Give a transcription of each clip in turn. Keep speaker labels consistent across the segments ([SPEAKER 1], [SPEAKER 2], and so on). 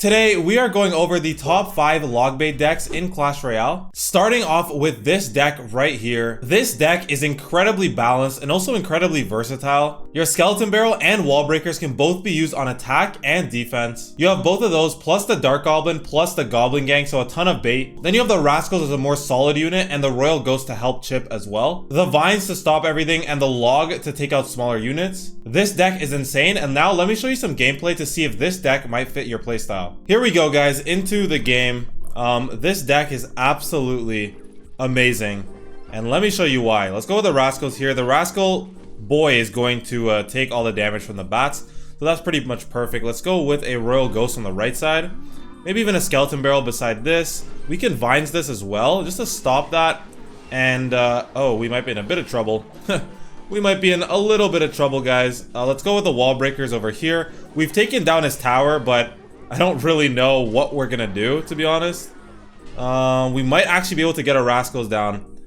[SPEAKER 1] Today, we are going over the top 5 log bait decks in Clash Royale. Starting off with this deck right here. This deck is incredibly balanced and also incredibly versatile. Your Skeleton Barrel and Wall Breakers can both be used on attack and defense. You have both of those plus the Dark Goblin plus the Goblin Gang, so a ton of bait. Then you have the Rascals as a more solid unit and the Royal Ghost to help chip as well. The Vines to stop everything and the Log to take out smaller units. This deck is insane, and now let me show you some gameplay to see if this deck might fit your playstyle. Here we go, guys, into the game. This deck is absolutely amazing, and let me show you why. Let's go with the Rascals here. The Rascal boy is going to take all the damage from the bats, so that's pretty much perfect. Let's go with a Royal Ghost on the right side, maybe even a Skeleton Barrel beside this. We can Vines this as well, just to stop that, and oh, we might be in a bit of trouble. We might be in a little bit of trouble, guys. Let's go with the Wall Breakers over here. We've taken down his tower, but I don't really know what we're gonna do, to be honest. We might actually be able to get our Rascals down.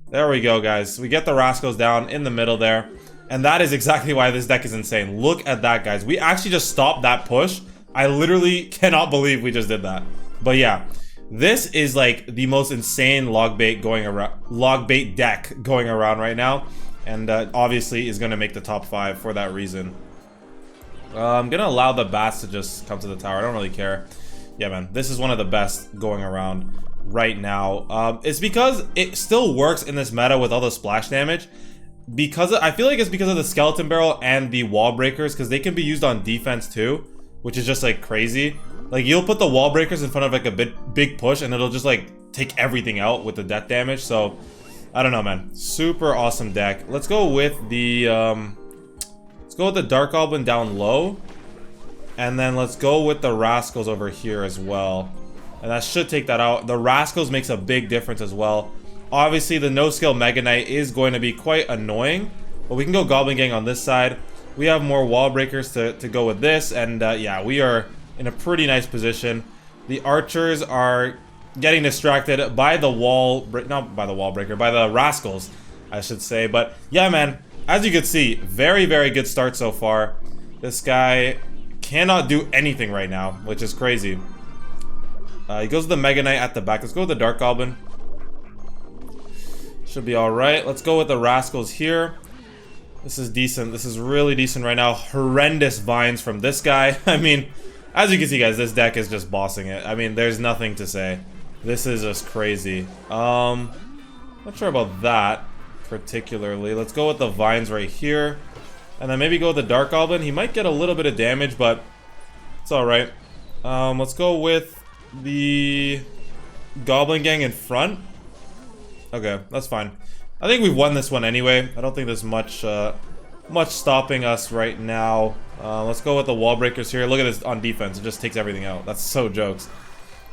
[SPEAKER 1] There we go, guys. We get the Rascals down in the middle there. And that is exactly why this deck is insane. Look at that, guys. We actually just stopped that push. I literally cannot believe we just did that. But yeah, this is like the most insane log bait deck going around right now. And obviously is gonna make the top 5 for that reason. I'm gonna allow the bats to just come to the tower. I don't really care. Yeah, man, this is one of the best going around right now. It's because it still works in this meta with all the splash damage. I feel like it's because of the Skeleton Barrel and the Wall Breakers, because they can be used on defense too, which is just like crazy. Like, you'll put the Wall Breakers in front of like a big push, and it'll just like take everything out with the death damage. So I don't know, man. Super awesome deck. Let's go with the Dark Goblin down low. And then let's go with the Rascals over here as well. And that should take that out. The Rascals makes a big difference as well. Obviously, the no-skill Mega Knight is going to be quite annoying. But we can go Goblin Gang on this side. We have more Wall Breakers to go with this. And yeah, we are in a pretty nice position. The Archers are getting distracted by the not by the Wall Breaker, by the Rascals, I should say. But yeah, man, as you can see, very, very good start so far. This guy cannot do anything right now, which is crazy. He goes with the Mega Knight at the back. Let's go with the Dark Goblin. Should be alright. Let's go with the Rascals here. This is decent. This is really decent right now. Horrendous Vines from this guy. I mean, as you can see, guys, this deck is just bossing it. I mean, there's nothing to say. This is just crazy. Not sure about that particularly. Let's go with the Vines right here. And then maybe go with the Dark Goblin. He might get a little bit of damage, but it's alright. Let's go with the Goblin Gang in front. Okay, that's fine. I think we've won this one anyway. I don't think there's much stopping us right now. Let's go with the Wall Breakers here. Look at this on defense. It just takes everything out. That's so jokes.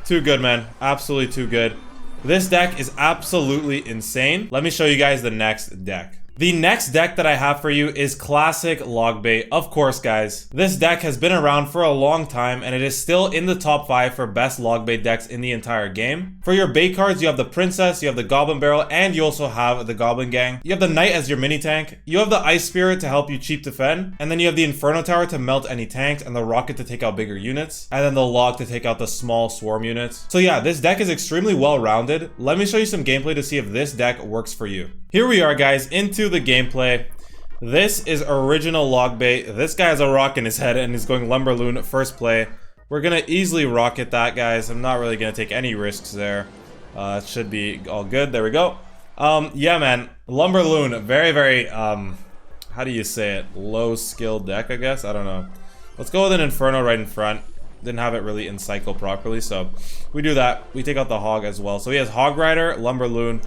[SPEAKER 1] Too good, man. Absolutely too good. This deck is absolutely insane. Let me show you guys the next deck. The next deck that I have for you is Classic Log Bait. Of course, guys. This deck has been around for a long time, and it is still in the top 5 for best log bait decks in the entire game. For your bait cards, you have the Princess, you have the Goblin Barrel, and you also have the Goblin Gang. You have the Knight as your mini tank. You have the Ice Spirit to help you cheap defend. And then you have the Inferno Tower to melt any tanks, and the Rocket to take out bigger units. And then the Log to take out the small swarm units. So yeah, this deck is extremely well-rounded. Let me show you some gameplay to see if this deck works for you. Here we are, guys, into the gameplay. This is original log bait. This guy has a rock in his head and he's going Lumberloon first play. We're gonna easily rocket that, guys. I'm not really gonna take any risks there. It should be all good. There we go. Yeah, man, Lumberloon, very, very how do you say it, low skill deck, I guess. I don't know. Let's go with an Inferno right in front. Didn't have it really in cycle properly, so we do that. We take out the Hog as well. So he has Hog Rider, Lumberloon.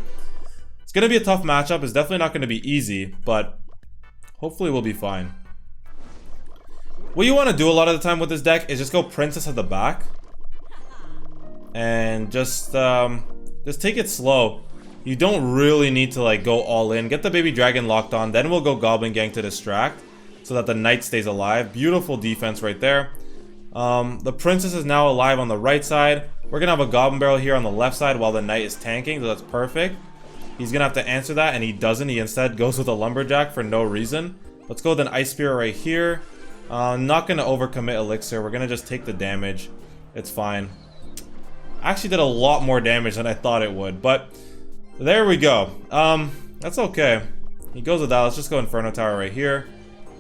[SPEAKER 1] It's going to be a tough matchup. It's definitely not going to be easy, but hopefully we'll be fine. What you want to do a lot of the time with this deck is just go Princess at the back. And just take it slow. You don't really need to like go all in. Get the Baby Dragon locked on. Then we'll go Goblin Gang to distract so that the Knight stays alive. Beautiful defense right there. The Princess is now alive on the right side. We're going to have a Goblin Barrel here on the left side while the Knight is tanking, so that's perfect. He's gonna have to answer that, and he doesn't. He instead goes with a Lumberjack for no reason. Let's go with an Ice Spear right here. Not gonna overcommit Elixir. We're gonna just take the damage. It's fine. Actually did a lot more damage than I thought it would, but there we go. That's okay. He goes with that. Let's just go Inferno Tower right here.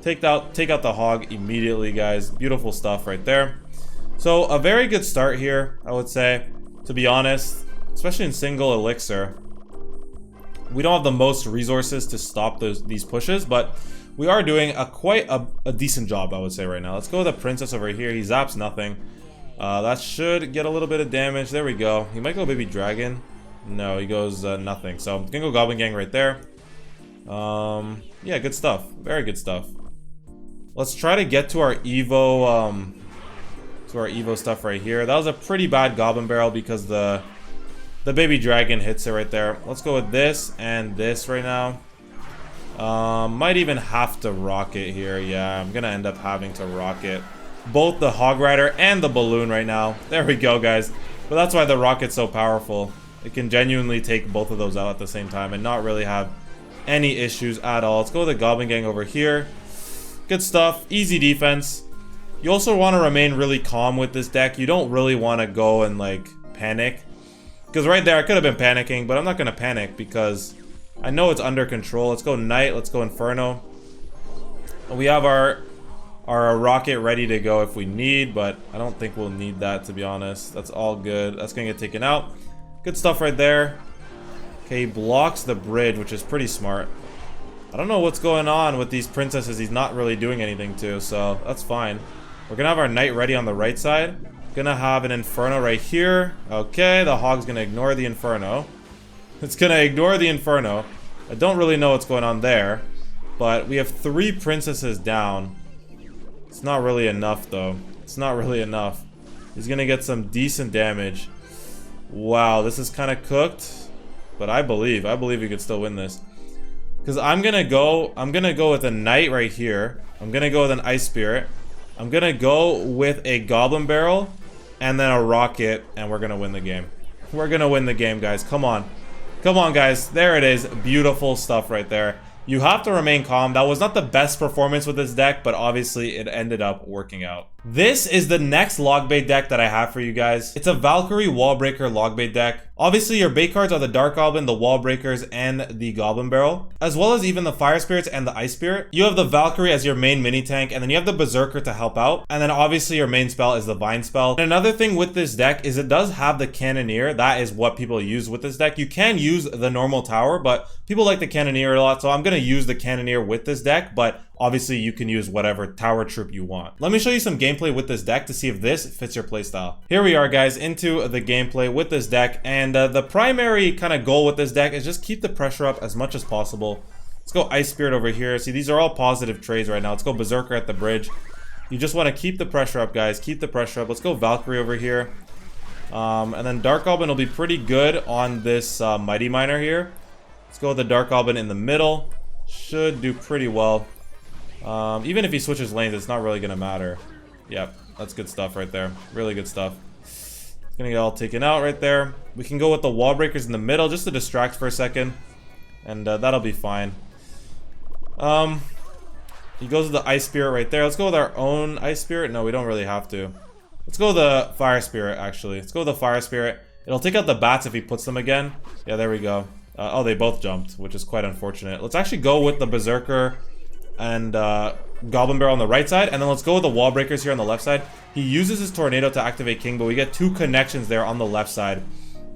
[SPEAKER 1] Take out the hog immediately, guys. Beautiful stuff right there. So a very good start here, I would say, to be honest, especially in single elixir. We don't have the most resources to stop these pushes, but we are doing quite a decent job, I would say, right now. Let's go with the princess over here. He zaps nothing. That should get a little bit of damage. There we go. He might go baby dragon. No, he goes nothing. So I'm gonna go goblin gang right there. Yeah, good stuff. Very good stuff. Let's try to get to our Evo, stuff right here. That was a pretty bad goblin barrel because the baby dragon hits it right there. Let's go with this and this right now. Might even have to rocket here. Yeah, I'm gonna end up having to rocket both the hog rider and the balloon right now. There we go, guys. But that's why the rocket's so powerful. It can genuinely take both of those out at the same time and not really have any issues at all. Let's go with the goblin gang over here. Good stuff. Easy defense. You also want to remain really calm with this deck. You don't really want to go and like panic, because right there I could have been panicking, but I'm not gonna panic because I know it's under control. Let's go knight. Let's go inferno. We have our rocket ready to go if we need, but I don't think we'll need that, to be honest. That's all good. That's gonna get taken out. Good stuff right there. Okay, he blocks the bridge, which is pretty smart. I don't know what's going on with these princesses. He's not really doing anything to, so that's fine. We're gonna have our knight ready on the right side. Gonna have an inferno right here. Okay, the hog's gonna ignore the inferno. It's gonna ignore the inferno. I don't really know what's going on there, but we have 3 princesses down. It's not really enough, though. It's not really enough. He's gonna get some decent damage. Wow, this is kind of cooked, but I believe we could still win this. Because I'm gonna go with a knight right here. I'm gonna go with an ice spirit. I'm gonna go with a goblin barrel and then a rocket, and we're gonna win the game. We're gonna win the game, guys. Come on. Come on, guys. There it is. Beautiful stuff right there. You have to remain calm. That was not the best performance with this deck, but obviously it ended up working out. This is the next log bait deck that I have for you guys. It's a Valkyrie Wallbreaker log bait deck. Obviously your bait cards are the Dark Goblin, the Wall Breakers, and the Goblin Barrel, as well as even the Fire Spirits and the Ice Spirit. You have the Valkyrie as your main mini tank, and then you have the Berserker to help out, and then obviously your main spell is the Vine spell. And another thing with this deck is it does have the Cannoneer. That is what people use with this deck. You can use the normal tower, but people like the Cannoneer a lot, so I'm gonna use the Cannoneer with this deck, but obviously you can use whatever tower troop you want. Let me show you some gameplay with this deck to see if this fits your playstyle. Here we are, guys, into the gameplay with this deck, and the primary kind of goal with this deck is just keep the pressure up as much as possible. Let's go Ice Spirit over here. See, these are all positive trades right now. Let's go Berserker at the bridge. You just want to keep the pressure up, guys. Keep the pressure up. Let's go Valkyrie over here. And then Dark Goblin will be pretty good on this Mighty Miner here. Let's go with the Dark Goblin in the middle. Should do pretty well. Even if he switches lanes, it's not really gonna matter. Yep, that's good stuff right there. Really good stuff. It's gonna get all taken out right there. We can go with the wall breakers in the middle just to distract for a second, and that'll be fine. He goes with the Ice Spirit right there. Let's go with our own Ice Spirit. No, we don't really have to. Let's go with the Fire Spirit, actually. Let's go with the Fire Spirit. It'll take out the bats if he puts them again. Yeah, there we go. Oh, they both jumped, which is quite unfortunate. Let's actually go with the Berserker and Goblin Barrel on the right side, and then let's go with the Wall Breakers here on the left side. He uses his Tornado to activate King, but we get 2 connections there on the left side.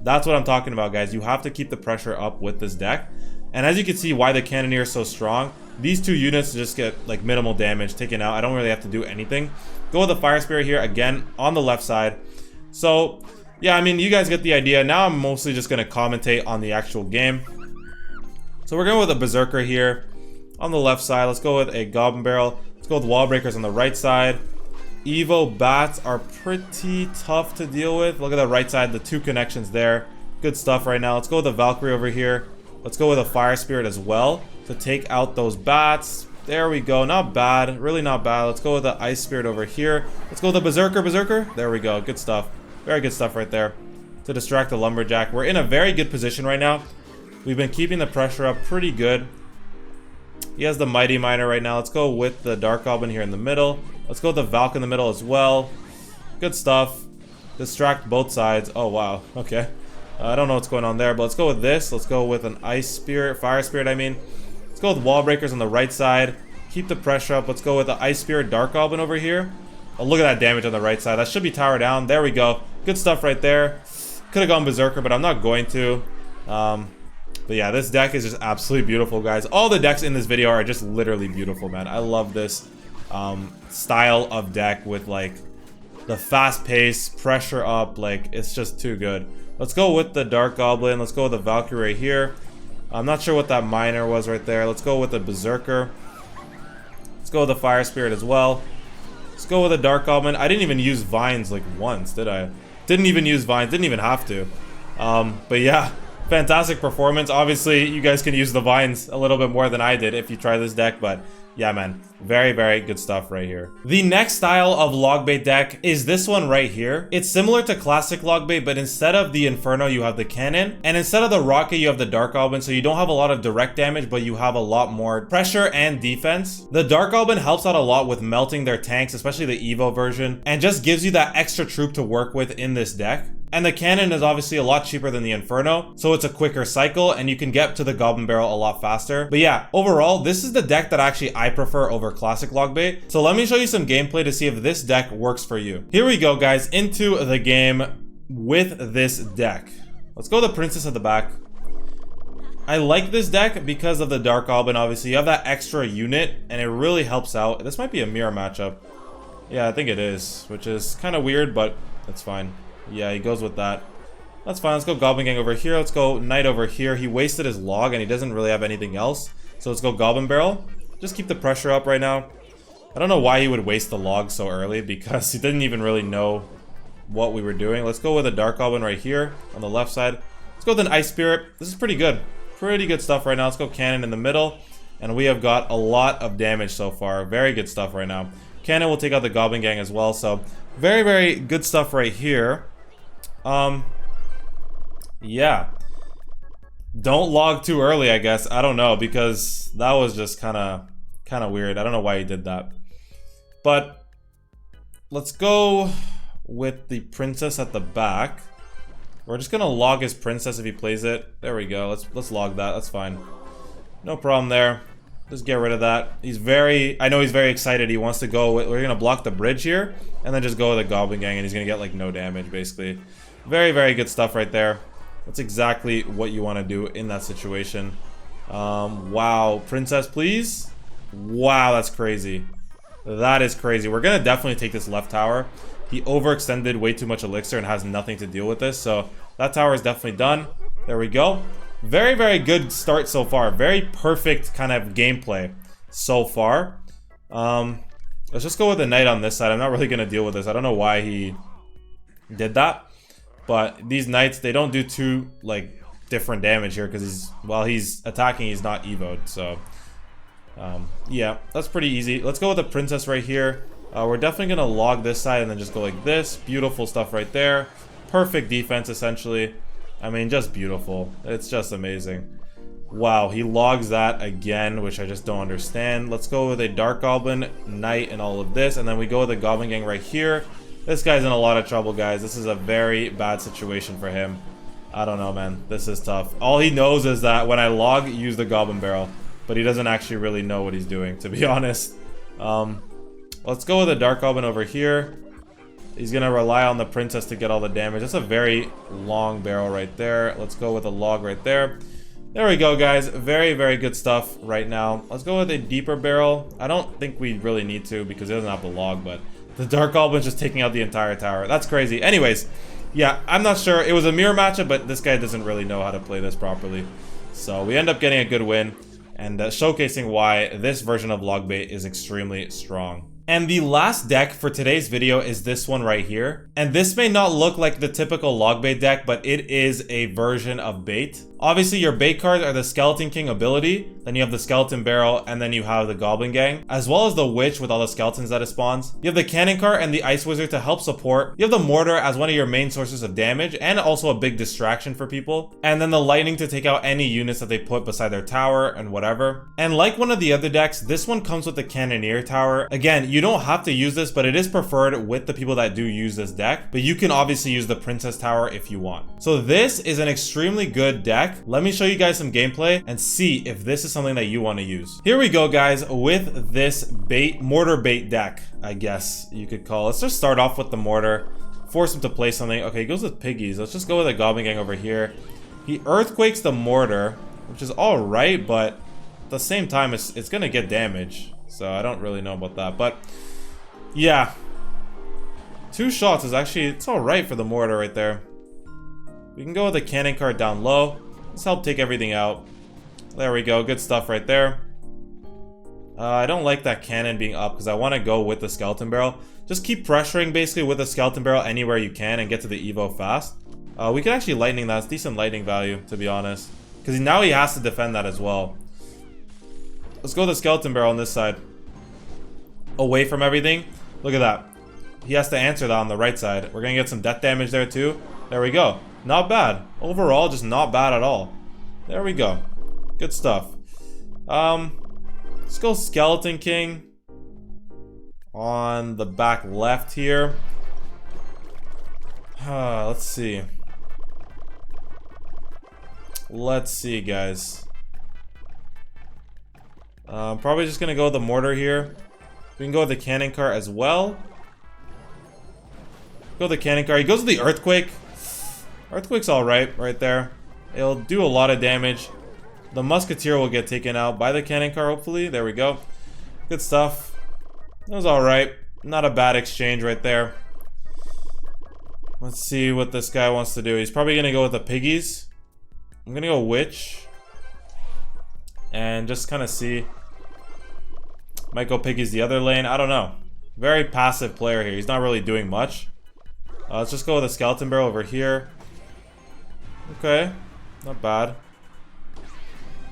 [SPEAKER 1] That's what I'm talking about, guys. You have to keep the pressure up with this deck. And as you can see why the Cannoneer is so strong, these 2 units just get like minimal damage taken out. I don't really have to do anything. Go with the Fire Spirit here again on the left side. So yeah, I mean, you guys get the idea. Now I'm mostly just gonna commentate on the actual game. So we're going with a Berserker here on the left side. Let's go with a Goblin Barrel. Let's go with Wall Breakers on the right side. Evo Bats are pretty tough to deal with. Look at the right side, the 2 connections there. Good stuff right now. Let's go with the Valkyrie over here. Let's go with a Fire Spirit as well to take out those bats. There we go. Not bad. Really not bad. Let's go with the Ice Spirit over here. Let's go with the Berserker. There we go. Good stuff. Very good stuff right there to distract the Lumberjack. We're in a very good position right now. We've been keeping the pressure up pretty good. He has the Mighty Miner right now. Let's go with the Dark Goblin here in the middle. Let's go with the Valk in the middle as well. Good stuff. Distract both sides. Oh, wow. Okay. I don't know what's going on there, but let's go with this. Let's go with an Ice Spirit, Fire Spirit, I mean. Let's go with Wall Breakers on the right side. Keep the pressure up. Let's go with the Ice Spirit, Dark Goblin over here. Oh, look at that damage on the right side. That should be tower down. There we go. Good stuff right there. Could have gone Berserker, but I'm not going to. But yeah, this deck is just absolutely beautiful, guys. All the decks in this video are just literally beautiful, man. I love this style of deck with, like, the fast pace, pressure up. Like, it's just too good. Let's go with the Dark Goblin. Let's go with the Valkyrie right here. I'm not sure what that Miner was right there. Let's go with the Berserker. Let's go with the Fire Spirit as well. Let's go with the Dark Goblin. I didn't even use Vines, like, once, did I? Didn't even use Vines. Didn't even have to. But yeah, fantastic performance. Obviously, you guys can use the Vines a little bit more than I did if you try this deck, but yeah, man, very, very good stuff right here. The next style of log bait deck is this one right here. It's similar to classic log bait, but instead of the Inferno, you have the Cannon, and instead of the Rocket, you have the Dark Goblin, so you don't have a lot of direct damage, but you have a lot more pressure and defense. The Dark Goblin helps out a lot with melting their tanks, especially the Evo version, and just gives you that extra troop to work with in this deck. And the Cannon is obviously a lot cheaper than the Inferno, so it's a quicker cycle and you can get to the Goblin Barrel a lot faster. But yeah, overall, this is the deck that actually I prefer over classic log bait. So let me show you some gameplay to see if this deck works for you. Here we go, guys, into the game with this deck. Let's go with the Princess at the back. I like this deck because of the Dark Goblin, obviously. You have that extra unit and it really helps out. This might be a mirror matchup. Yeah, I think it is, which is kind of weird, but that's fine. Yeah, he goes with that. That's fine. Let's go Goblin Gang over here. Let's go Knight over here. He wasted his log and he doesn't really have anything else. So let's go Goblin Barrel. Just keep the pressure up right now. I don't know why he would waste the log so early because he didn't even really know what we were doing. Let's go with a Dark Goblin right here on the left side. Let's go with an Ice Spirit. This is pretty good. Pretty good stuff right now. Let's go Cannon in the middle. And we have got a lot of damage so far. Very good stuff right now. Cannon will take out the Goblin Gang as well. So very, very good stuff right here. Yeah. Don't log too early, I guess. I don't know, because that was just kind of weird. I don't know why he did that. But let's go with the Princess at the back. We're just gonna log his Princess if he plays it. There we go. Let's log that. That's fine. No problem there. Just get rid of that. I know he's very excited. He wants to go with, we're gonna block the bridge here and then just go with a Goblin Gang and he's gonna get like no damage basically. Very, very good stuff right there. That's exactly what you want to do in that situation. Wow. Princess, please. Wow, that's crazy. That is crazy. We're going to definitely take this left tower. He overextended way too much elixir and has nothing to deal with this. So that tower is definitely done. There we go. Very, very good start so far. Very perfect kind of gameplay so far. Let's just go with the Knight on this side. I'm not really going to deal with this. I don't know why he did that. But these Knights, they don't do too, like, different damage here because while he's attacking, he's not evoed. So, yeah, that's pretty easy. Let's go with the Princess right here. We're definitely going to log this side and then just go like this. Beautiful stuff right there. Perfect defense, essentially. I mean, just beautiful. It's just amazing. Wow, he logs that again, which I just don't understand. Let's go with a Dark Goblin, Knight, and all of this. And then we go with the Goblin Gang right here. This guy's in a lot of trouble, guys. This is a very bad situation for him. I don't know, man. This is tough. All he knows is that when I log, use the Goblin Barrel. But he doesn't actually really know what he's doing, to be honest. Let's go with the Dark Goblin over here. He's going to rely on the Princess to get all the damage. That's a very long barrel right there. Let's go with a log right there. There we go, guys. Very, very good stuff right now. Let's go with a deeper barrel. I don't think we really need to because he doesn't have the log, but the Dark Goblin's just taking out the entire tower. That's crazy. Anyways, yeah, I'm not sure. It was a mirror matchup, but this guy doesn't really know how to play this properly. So we end up getting a good win and showcasing why this version of log bait is extremely strong. And the last deck for today's video is this one right here. And this may not look like the typical log bait deck, but it is a version of bait. Obviously, your bait cards are the Skeleton King ability, then you have the Skeleton Barrel, and then you have the Goblin Gang, as well as the Witch with all the skeletons that it spawns. You have the Cannon card and the Ice Wizard to help support. You have the Mortar as one of your main sources of damage, and also a big distraction for people. And then the Lightning to take out any units that they put beside their tower and whatever. And like one of the other decks, this one comes with the Cannoneer tower. Again, you don't have to use this, but it is preferred with the people that do use this deck. But you can obviously use the Princess Tower if you want. So this is an extremely good deck. Let me show you guys some gameplay and see if this is something that you want to use. Here we go, guys, with this mortar bait deck, I guess you could call it. Let's just start off with the mortar. Force him to play something. Okay, he goes with piggies. Let's just go with a Goblin Gang over here. He earthquakes the mortar, which is alright, but at the same time, it's gonna get damage. So I don't really know about that. But yeah, 2 shots is actually, it's alright for the mortar right there. We can go with the cannon card down low. Let's help take everything out. There we go. Good stuff right there. I don't like that cannon being up because I want to go with the skeleton barrel. Just keep pressuring basically with the skeleton barrel anywhere you can and get to the Evo fast. We can actually lightning that. It's decent lightning value, to be honest. Because now he has to defend that as well. Let's go with the skeleton barrel on this side. Away from everything. Look at that. He has to answer that on the right side. We're going to get some death damage there too. There we go. Not bad. Overall, just not bad at all. There we go. Good stuff. Let's go Skeleton King on the back left here. Let's see. Let's see, guys. Probably just gonna go with the mortar here. We can go with the cannon cart as well. Go with the cannon cart. He goes with the earthquake. Earthquake's alright right there. It'll do a lot of damage. The musketeer will get taken out by the cannon cart, hopefully. There we go. Good stuff. That was alright. Not a bad exchange right there. Let's see what this guy wants to do. He's probably going to go with the piggies. I'm going to go witch. And just kind of see. Might go piggies the other lane. I don't know. Very passive player here. He's not really doing much. Let's just go with a skeleton barrel over here. Okay. Not bad.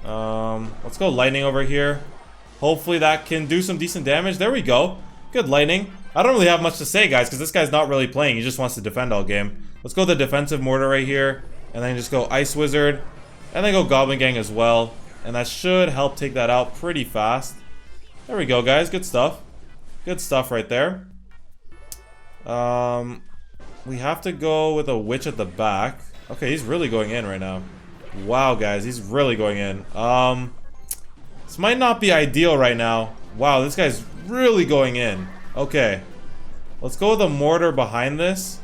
[SPEAKER 1] Let's go lightning over here. Hopefully that can do some decent damage. There we go. Good lightning. I don't really have much to say, guys, because this guy's not really playing. He just wants to defend all game. Let's go the defensive mortar right here. And then just go Ice Wizard. And then go Goblin Gang as well. And that should help take that out pretty fast. There we go, guys. Good stuff. Good stuff right there. We have to go with a witch at the back. Okay, he's really going in right now. Wow, guys, he's really going in. This might not be ideal right now. Wow, this guy's really going in. Okay. Let's go with a mortar behind this.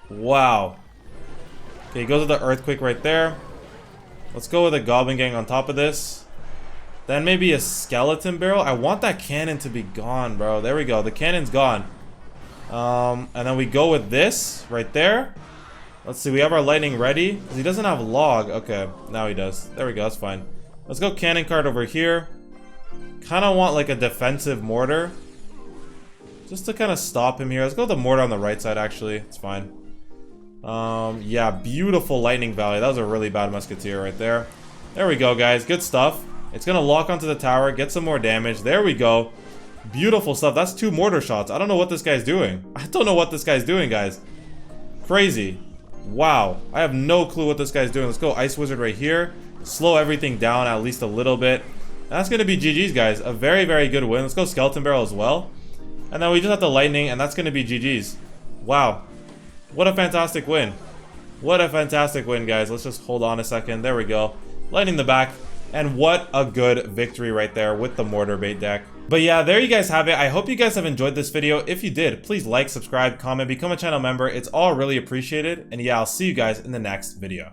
[SPEAKER 1] Wow. Okay, he goes with the earthquake right there. Let's go with a Goblin Gang on top of this. Then maybe a skeleton barrel. I want that cannon to be gone, bro. There we go. The cannon's gone. And then we go with this right there. Let's see. We have our lightning ready. Because he doesn't have log. Okay. Now he does. There we go. That's fine. Let's go cannon card over here. Kind of want like a defensive mortar. Just to kind of stop him here. Let's go with the mortar on the right side, actually. It's fine. Yeah. Beautiful lightning value. That was a really bad musketeer right there. There we go, guys. Good stuff. It's going to lock onto the tower. Get some more damage. There we go. Beautiful stuff. That's 2 mortar shots. I don't know what this guy's doing. I don't know what this guy's doing, guys. Crazy. Wow. I have no clue what this guy's doing. Let's go Ice Wizard right here. Slow everything down at least a little bit. That's going to be GG's, guys. A very, very good win. Let's go Skeleton Barrel as well. And then we just have the Lightning, and that's going to be GG's. Wow. What a fantastic win. What a fantastic win, guys. Let's just hold on a second. There we go. Lightning the back. And what a good victory right there with the mortar bait deck. But yeah, there you guys have it. I hope you guys have enjoyed this video. If you did, please like, subscribe, comment, become a channel member. It's all really appreciated. And yeah, I'll see you guys in the next video.